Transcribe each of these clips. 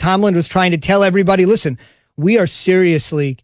Tomlin was trying to tell everybody, listen, we are seriously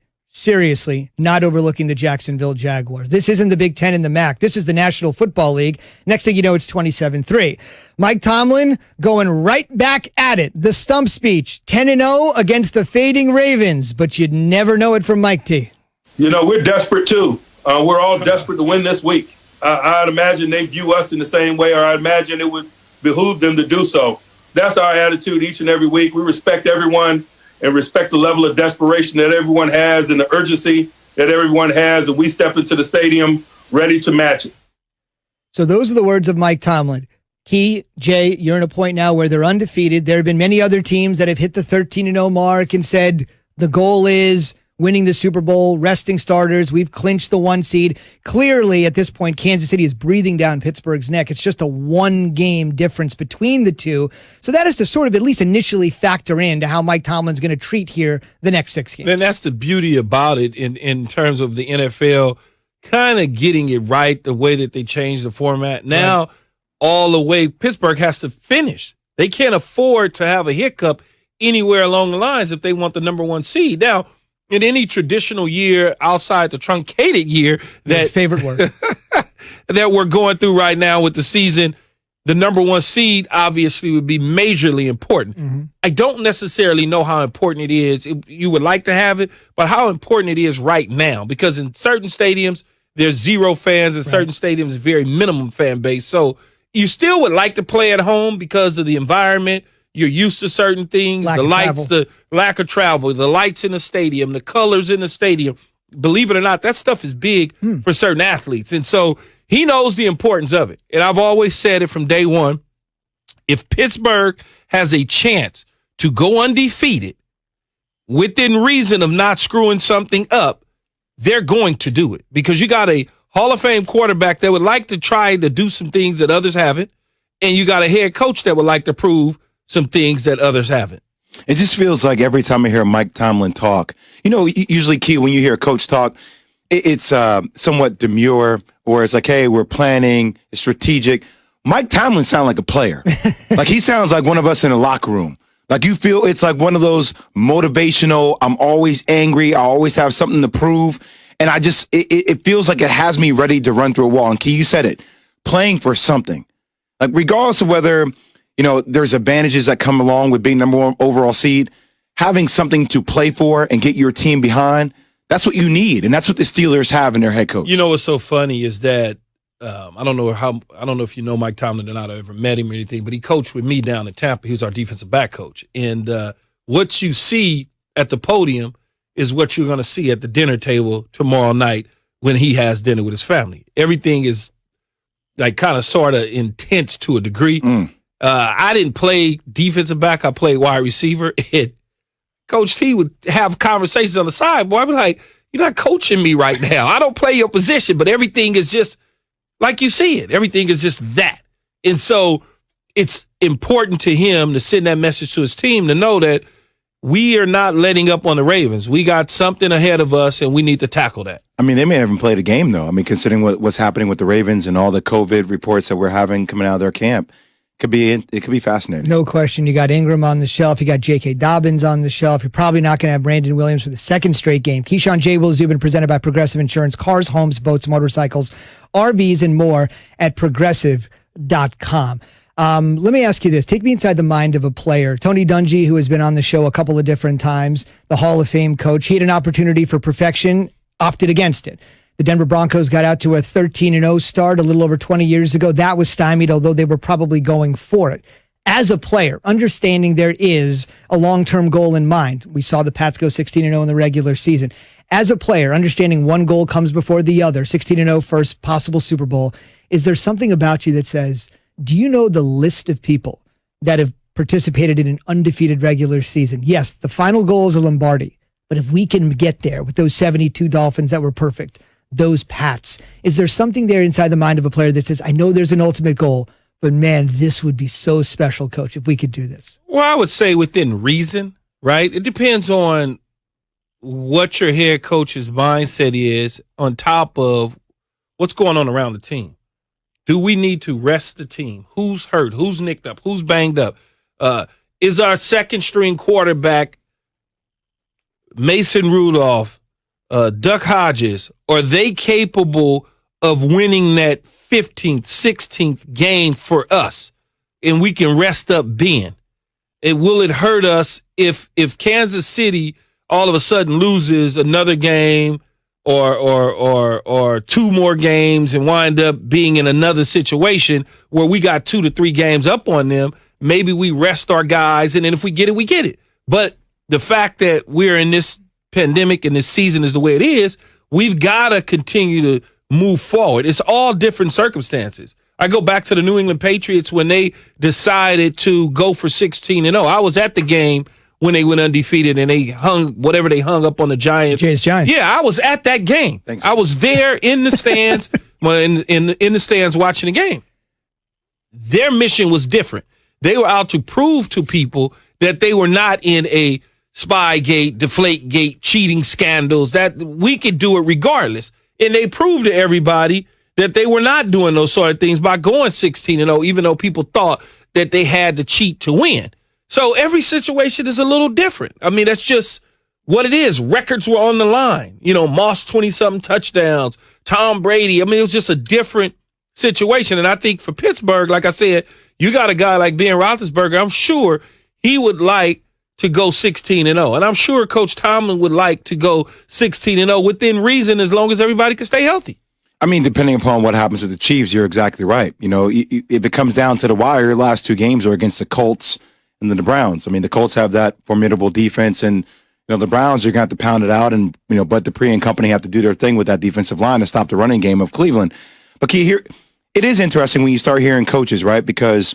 not overlooking the Jacksonville Jaguars. This isn't the Big Ten and the MAC. This is the National Football League. Next thing you know, it's 27-3. Mike Tomlin going right back at it. The stump speech, 10-0 against the fading Ravens, but you'd never know it from Mike T. You know, we're desperate too. We're all desperate to win this week. I'd imagine they view us in the same way, or I'd imagine it would behoove them to do so. That's our attitude each and every week. We respect everyone and respect the level of desperation that everyone has and the urgency that everyone has, and we step into the stadium ready to match it. So those are the words of Mike Tomlin. Key, Jay, you're in a point now where they're undefeated. There have been many other teams that have hit the 13-0 mark and said the goal is winning the Super Bowl, resting starters. We've clinched the 1 seed. Clearly, at this point, Kansas City is breathing down Pittsburgh's neck. It's just a 1-game difference between the two. So that is to sort of at least initially factor into how Mike Tomlin's going to treat here the next 6 games. And that's the beauty about it in terms of the NFL kind of getting it right the way that they changed the format. Now, all the way, Pittsburgh has to finish. They can't afford to have a hiccup anywhere along the lines if they want the number 1 seed. Now, in any traditional year outside the truncated year that favorite word that we're going through right now with the season, the number 1 seed obviously would be majorly important. Mm-hmm. I don't necessarily know how important it is. You would like to have it, but how important it is right now, because in certain stadiums, there's 0 fans, in certain stadiums, very minimum fan base. So you still would like to play at home because of the environment. You're used to certain things, the lights, the lack of travel, the lights in the stadium, the colors in the stadium. Believe it or not, that stuff is big for certain athletes. And so he knows the importance of it. And I've always said it from day one, if Pittsburgh has a chance to go undefeated within reason of not screwing something up, they're going to do it. Because you got a Hall of Fame quarterback that would like to try to do some things that others haven't, and you got a head coach that would like to prove some things that others haven't. It just feels like every time I hear Mike Tomlin talk, you know, usually, Key, when you hear a coach talk, it's somewhat demure, or it's like, hey, we're planning, it's strategic. Mike Tomlin sounds like a player. Like he sounds like one of us in a locker room. Like you feel it's like one of those motivational, I'm always angry, I always have something to prove. And I just, it feels like it has me ready to run through a wall. And Key, you said it, playing for something. Like regardless of whether, you know, there's advantages that come along with being number 1 overall seed, having something to play for and get your team behind, that's what you need. And that's what the Steelers have in their head coach. You know what's so funny is that I don't know if you know Mike Tomlin or not, or ever met him or anything, but he coached with me down in Tampa. He was our defensive back coach. And what you see at the podium is what you're going to see at the dinner table tomorrow night when he has dinner with his family. Everything is like kind of sort of intense to a degree. I didn't play defensive back. I played wide receiver. And Coach T would have conversations on the side. Boy, I'd be like, you're not coaching me right now. I don't play your position, but everything is just like you see it. Everything is just that. And so it's important to him to send that message to his team to know that we are not letting up on the Ravens. We got something ahead of us, and we need to tackle that. I mean, they may not even played a game, though. I mean, considering what's happening with the Ravens and all the COVID reports that we're having coming out of their camp. It could be fascinating. No question. You got Ingram on the shelf. You got J.K. Dobbins on the shelf. You're probably not going to have Brandon Williams for the 2nd straight game. Keyshawn J. Will Zubin, presented by Progressive Insurance. Cars, homes, boats, motorcycles, RVs, and more at Progressive.com. Let me ask you this. Take me inside the mind of a player. Tony Dungy, who has been on the show a couple of different times, the Hall of Fame coach. He had an opportunity for perfection, opted against it. The Denver Broncos got out to a 13-0 start a little over 20 years ago. That was stymied, although they were probably going for it. As a player, understanding there is a long-term goal in mind. We saw the Pats go 16-0 in the regular season. As a player, understanding one goal comes before the other, 16-0 first possible Super Bowl, is there something about you that says, do you know the list of people that have participated in an undefeated regular season? Yes, the final goal is a Lombardi, but if we can get there with those 72 Dolphins that were perfect, those Pats, is there something there inside the mind of a player that says, I know there's an ultimate goal, but man, this would be so special, Coach, if we could do this? Well, I would say within reason, right? It depends on what your head coach's mindset is on top of what's going on around the team. Do we need to rest the team? Who's hurt? Who's nicked up? Who's banged up? is our second string quarterback, Mason Rudolph, Duck Hodges, are they capable of winning that 15th, 16th game for us? And we can rest up Ben. Will it hurt us if Kansas City all of a sudden loses another game or two more games and wind up being in another situation where we got 2 to 3 games up on them? Maybe we rest our guys, and then if we get it, we get it. But the fact that we're in this pandemic and this season is the way it is, we've got to continue to move forward. It's all different circumstances. I go back to the New England Patriots when they decided to go for 16-0. I was at the game when they went undefeated and they hung whatever they hung up on the Giants. Giants. Yeah, I was at that game. Thanks. I was there in the stands, in the stands watching the game. Their mission was different. They were out to prove to people that they were not in a Spygate, Deflategate, cheating scandals, that we could do it regardless. And they proved to everybody that they were not doing those sort of things by going 16-0, even though people thought that they had to cheat to win. So every situation is a little different. I mean, that's just what it is. Records were on the line. Moss 20-something touchdowns, Tom Brady. I mean, it was just a different situation. And I think for Pittsburgh, like I said, you got a guy like Ben Roethlisberger. I'm sure he would like to go 16-0. And I'm sure Coach Tomlin would like to go 16-0 within reason, as long as everybody can stay healthy. I mean, depending upon what happens with the Chiefs, you're exactly right. If it comes down to the wire, your last 2 games are against the Colts and then the Browns. I mean, the Colts have that formidable defense, and the Browns are going to have to pound it out, and Bud Dupree and company have to do their thing with that defensive line to stop the running game of Cleveland. But Key, here, it is interesting when you start hearing coaches, right? Because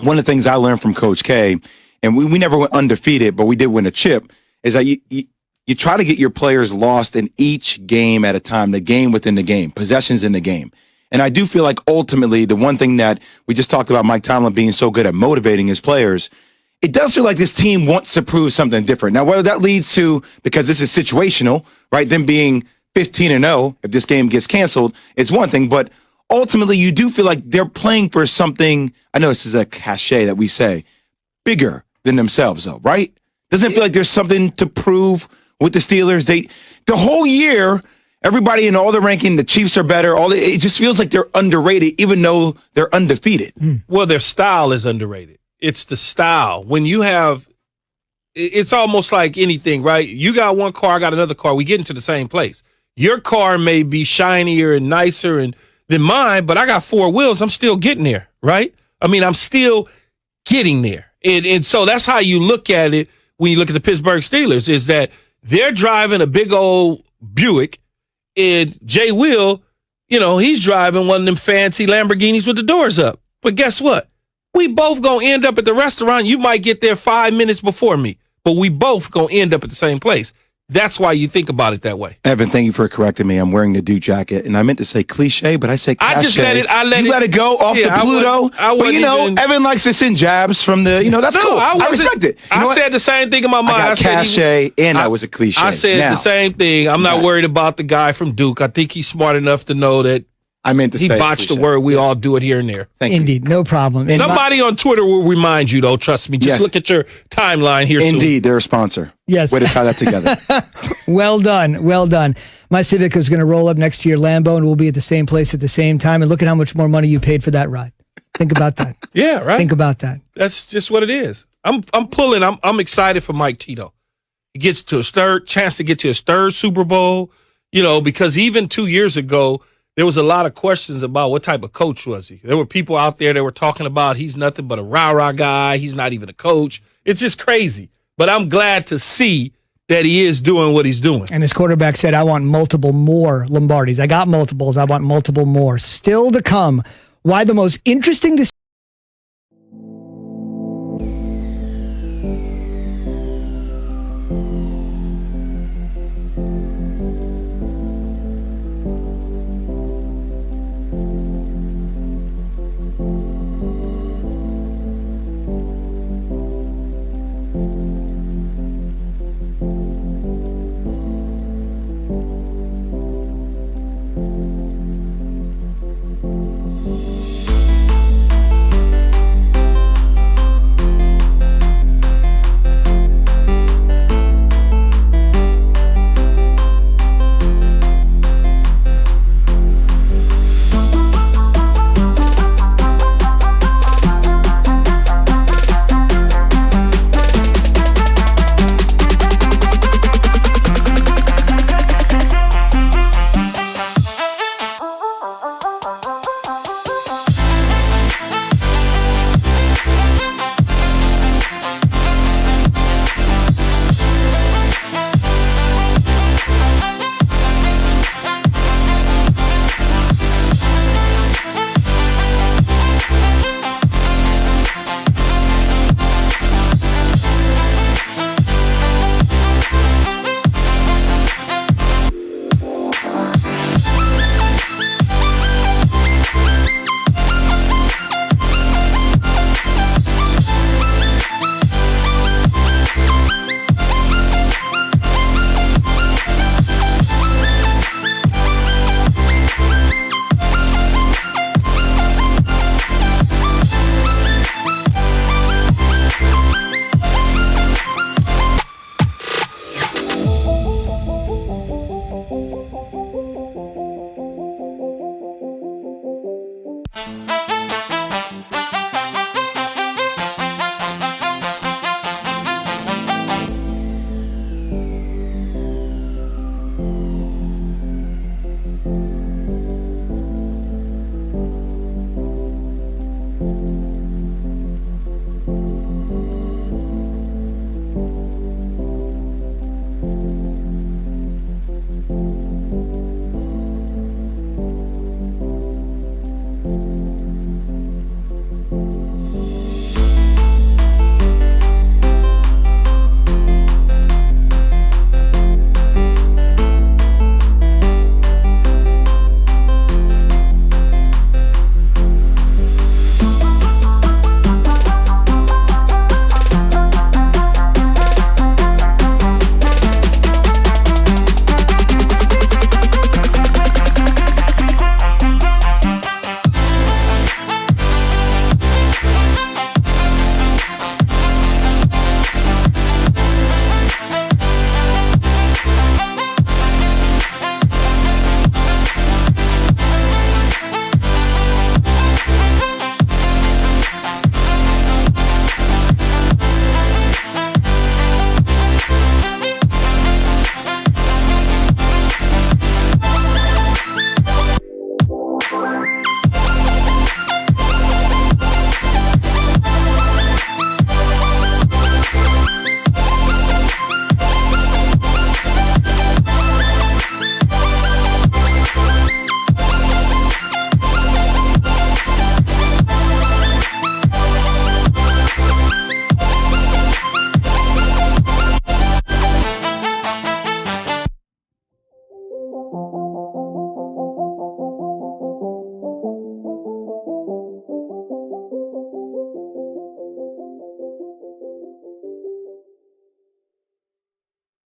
one of the things I learned from Coach K, and we never went undefeated, but we did win a chip, is that you try to get your players lost in each game at a time, the game within the game, possessions in the game. And I do feel like ultimately the one thing that we just talked about Mike Tomlin being so good at motivating his players, it does feel like this team wants to prove something different. Now, whether that leads to, because this is situational, right, them being 15-0 if this game gets canceled, it's one thing. But ultimately, you do feel like they're playing for something, I know this is a cliche that we say, bigger than themselves, though, right? Doesn't it feel like there's something to prove with the Steelers? The whole year, everybody in all the ranking, the Chiefs are better. It just feels like they're underrated, even though they're undefeated. Well, their style is underrated. It's the style. When you have, it's almost like anything, right? You got one car, I got another car. We get into the same place. Your car may be shinier and nicer than mine, but I got 4 wheels. I'm still getting there, right? I mean, I'm still getting there. And so that's how you look at it when you look at the Pittsburgh Steelers, is that they're driving a big old Buick, and Jay Will, he's driving one of them fancy Lamborghinis with the doors up. But guess what? We both going to end up at the restaurant. You might get there 5 minutes before me, but we both going to end up at the same place. That's why you think about it that way. Evan, thank you for correcting me. I'm wearing the Duke jacket, and I meant to say cliche, but I say cachet. I just let it go off the Pluto. But Evan likes to send jabs from the, that's cool. I respect it. I said the same thing in my mind. I got cachet, and that was a cliche. I said the same thing. I'm not worried about the guy from Duke. I think he's smart enough to know that I meant to say he botched the word. We all do it here and there. Indeed, no problem. Somebody on Twitter will remind you, though. Trust me. Just look at your timeline here soon. Indeed, they're a sponsor. Yes. Way to tie that together. Well done. Well done. My Civic is going to roll up next to your Lambo, and we'll be at the same place at the same time. And look at how much more money you paid for that ride. Think about that. Yeah, right. Think about that. That's just what it is. I'm pulling. I'm excited for Mike Tito. He gets to his chance to get to his 3rd Super Bowl, because even 2 years ago, there was a lot of questions about what type of coach was he. There were people out there that were talking about he's nothing but a rah-rah guy. He's not even a coach. It's just crazy. But I'm glad to see that he is doing what he's doing. And his quarterback said, I want multiple more Lombardis. I got multiples. I want multiple more. Still to come, why the most interesting